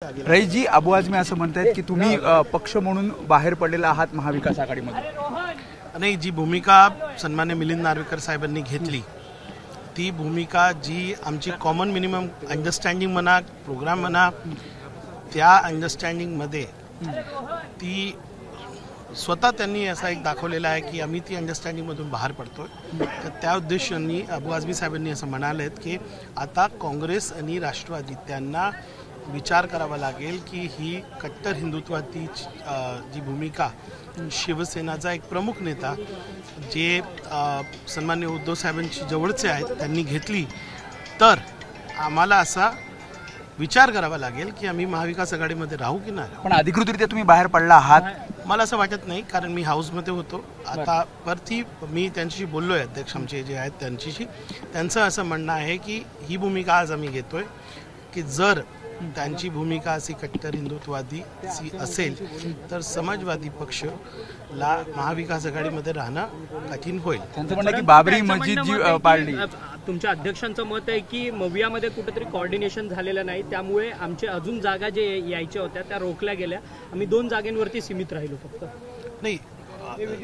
रईसजी, अबू आझमी असं म्हणतात की तुम्ही पक्ष म्हणून बाहेर पडलेला आहात महाविकास आघाडीमध्ये। नाही, जी भूमिका सन्मान्य मिलिंद नार्वेकर साहेबांनी घेतली ती भूमिका जी आमची कॉमन मिनिमम अंडरस्टँडिंग म्हणा, प्रोग्राम म्हणा, त्या अंडरस्टँडिंगमध्ये ती स्वतः त्यांनी असा एक दाखवलेला आहे की आम्ही ती अंडरस्टँडिंगमधून बाहेर पडतोय। तर त्या उद्देशाने अबू आझमी साहेबांनी असं म्हणालेत की आता काँग्रेस आणि राष्ट्रवादी त्यांना विचार करावा लागेल की ही कट्टर हिंदुत्वाची जी भूमिका शिवसेनाचा एक प्रमुख नेता जे सन्मान्य उद्धव साहेबांची जवळचे आहेत त्यांनी घेतली, तर आम्हाला असा विचार करावा लागेल की आम्ही महाविकास आघाडीमध्ये राहू की नाही। पण अधिकृतरित्या तुम्ही बाहेर पडला आहात? मला असं वाटत नाही, कारण मी हाऊसमध्ये होतो आता परती मी त्यांच्याशी बोललोय, अध्यक्ष आमचे जे आहेत त्यांच्याशी। त्यांचं असं म्हणणं आहे की ही भूमिका आज आम्ही घेतोय की जर त्यांची भूमिका अशी कट्टर हिंदुत्ववादी असेल तर समाजवादी पक्षला महाविकास आघाडीमध्ये राहणं कठीण होईल। त्यांचं म्हणणं की बाबरी मस्जिद जी पाडली, तुमच्या अध्यक्षांचं मत आहे की मवियामध्ये कुठेतरी कोऑर्डिनेशन झालेलं नाही, त्यामुळे आमच्या अजून जागा जे यायच्या होत्या त्या रोखल्या गेल्या, आम्ही 2 जागांवरती सीमित राहिलो फक्त। नाही,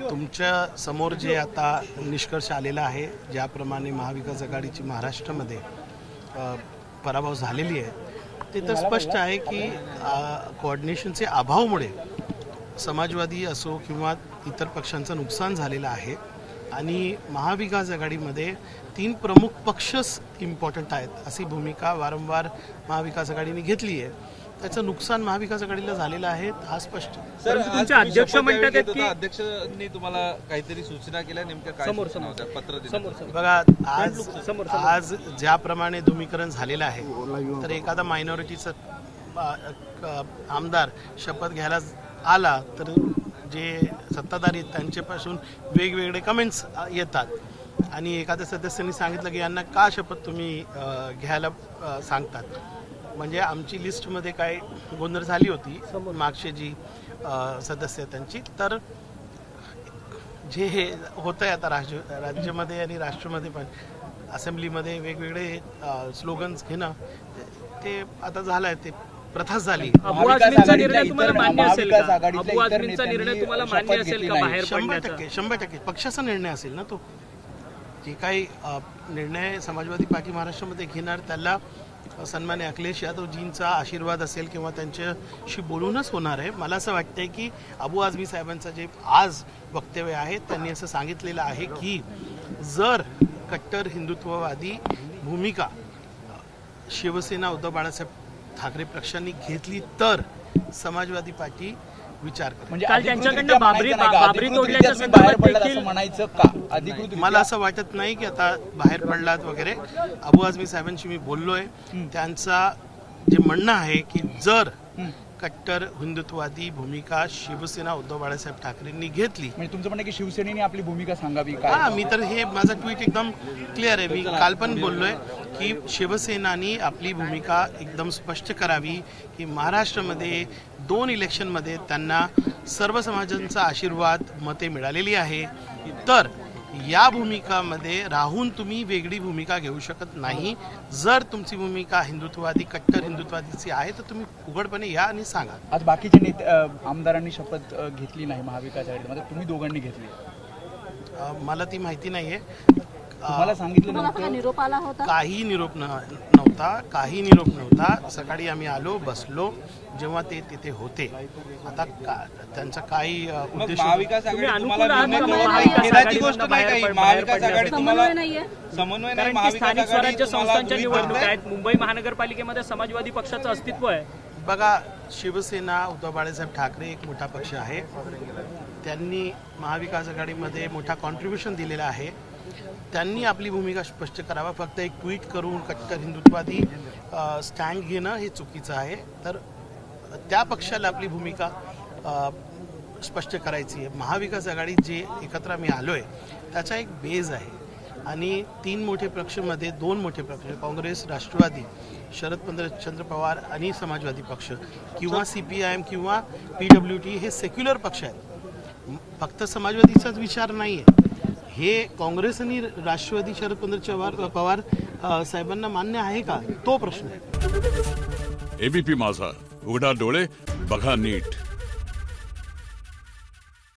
तुमच्या समोर जे आता निष्कर्ष आलेला आहे, ज्याप्रमाणे महाविकास आघाडीची महाराष्ट्रामध्ये पराभव झालेली आहे, ते तर स्पष्ट आहे की कोऑर्डिनेशनचे अभावामुळे समाजवादी असो किंवा इतर पक्षांचं नुकसान झालेलं आहे। आणि महाविकास आघाडीमध्ये 3 प्रमुख पक्षच इम्पॉर्टंट आहेत अशी भूमिका वारंवार महाविकास आघाडीने घेतली आहे। त्याचं नुकसान महाविकास आघाडीला झालेलं आहे, हा स्पष्ट। तुमचे अध्यक्ष म्हणतात की अध्यक्षांनी तुम्हाला काहीतरी सूचना केल्या, नेमक्या काय पत्र दिलं? बघा, आज ज्याप्रमाणे ध्रुवीकरण झालेलं आहे, तर एखादा मायनॉरिटीचा आमदार शपथ घ्यायला आला तर जे सत्ताधारी आहेत त्यांच्यापासून वेगवेगळे कमेंट्स येतात आणि एखाद्या सदस्यांनी सांगितलं की यांना का शपथ तुम्ही घ्यायला सांगतात, म्हणजे आमची लिस्टमध्ये काय गोंधळ झाली होती मागचे जी सदस्य त्यांची। तर जे हे होतंय आता राज्यामध्ये आणि राष्ट्रामध्ये पण असेंब्लीमध्ये वेगवेगळे स्लोगन्स घेणं ते आता झालंय, ते प्रथा झाली। अबू आझमींचा निर्णय तुम्हाला मान्य असेल का? अबू आझमींचा निर्णय तुम्हाला मान्य असेल का बाहेर पडण्याचा? 100% पक्षाचा निर्णय असेल ना तो। जे काही निर्णय समाजवादी पार्टी महाराष्ट्रामध्ये घेणार त्याला सन्मान्य अखिलेश यादवजींचा आशीर्वाद असेल किंवा त्यांच्याशी बोलूनच होणार आहे। मला असं वाटतंय की अबू आझमी साहेबांचं जे आज वक्तव्य आहे त्यांनी असं सांगितलेलं आहे की जर कट्टर हिंदुत्ववादी भूमिका शिवसेना उद्धव बाळासाहेब ठाकरे पक्षांनी घेतली तर समाजवादी पार्टी विचार करेल। म्हणजे काल त्यांच्याकडनं बाबरी तोडल्याच्या संदर्भात देखील म्हणायचं का? अधिकृत मला असं वाटत नाही की आता बाहेर पडलात वगैरे। अबू आझमी साहेबांशी मी बोललोय, त्यांचा जे म्हणणं आहे की जर कट्टर हिंदुत्ववादी भूमिका शिवसेना उद्धव बाळासाहेब ठाकरेंनी घेतली, म्हणजे तुमचं म्हणणं की शिवसेनेने आपली भूमिका सांगावी का? हा, मी तर हे माझा ट्विट एकदम क्लिअर आहे। मी काल पण बोललोय की शिवसेनानी आपली भूमिका एकदम स्पष्ट करावी की महाराष्ट्रामध्ये 2 इलेक्शनमध्ये त्यांना सर्व समाजांचा आशीर्वाद मते मिळालेली आहे, तर या भूमिकामध्ये राहून तुम्ही वेगळी भूमिका घेऊ शकत नाही। जर तुमची भूमिका हिंदुत्ववादी कट्टर हिंदुत्ववादीची आहे तर तुम्ही उघडपणे या आणि सांगा। आज बाकीचे नेते आमदारांनी शपथ घेतली नाही महाविकास आघाडीमध्ये, तुम्ही दोघांनी घेतली? मला ती माहिती नाहीये। तुम्हाला सांगितलं नव्हतं? निरोप आला होता? काही निरोप नव्हता। सकाळी आम्ही आलो, बसलो, जेव्हा ते तिथे होते। आता त्यांचा काही उद्देश महाविकास आघाडी तुम्हाला निर्णय गोष्ट नाही, काही महाविकास आघाडी तुम्हाला समन्वय नाही, स्थानिक स्वराज्य संस्थांच्या निवडणुका आहेत, मुंबई महानगरपालिकेमध्ये समाजवादी पक्षाचं अस्तित्व आहे। बघा, शिवसेना उद्धव बाळासाहेब ठाकरे एक मोठा पक्ष आहे, त्यांनी महाविकास आघाडीमध्ये मोठा कॉन्ट्रीब्युशन दिलेला आहे। त्यांनी आपली भूमिका स्पष्ट करावा, फक्त एक ट्विट करून कट्टर हिंदुत्ववादी स्टँड घेणं हे चुकीचं आहे। तर त्या पक्षाला आपली भूमिका स्पष्ट करायची आहे। महाविकास आघाडी जे एकत्र आम्ही आलोय त्याचा एक बेज आहे आणि 3 मोठे पक्षामध्ये 2 मोठे पक्ष काँग्रेस, राष्ट्रवादी, शरदचंद्र पवार आणि समाजवादी पक्ष किंवा CPIM किंवा PWT हे सेक्युलर पक्ष आहेत, फक्त समाजवादीचाच विचार नाही आहे। हे काँग्रेस आणि राष्ट्रवादी शरदचंद्र पवार साहेबांना मान्य आहे का, तो प्रश्न आहे। एबीपी माझा, उघडा डोळे बघा नीट.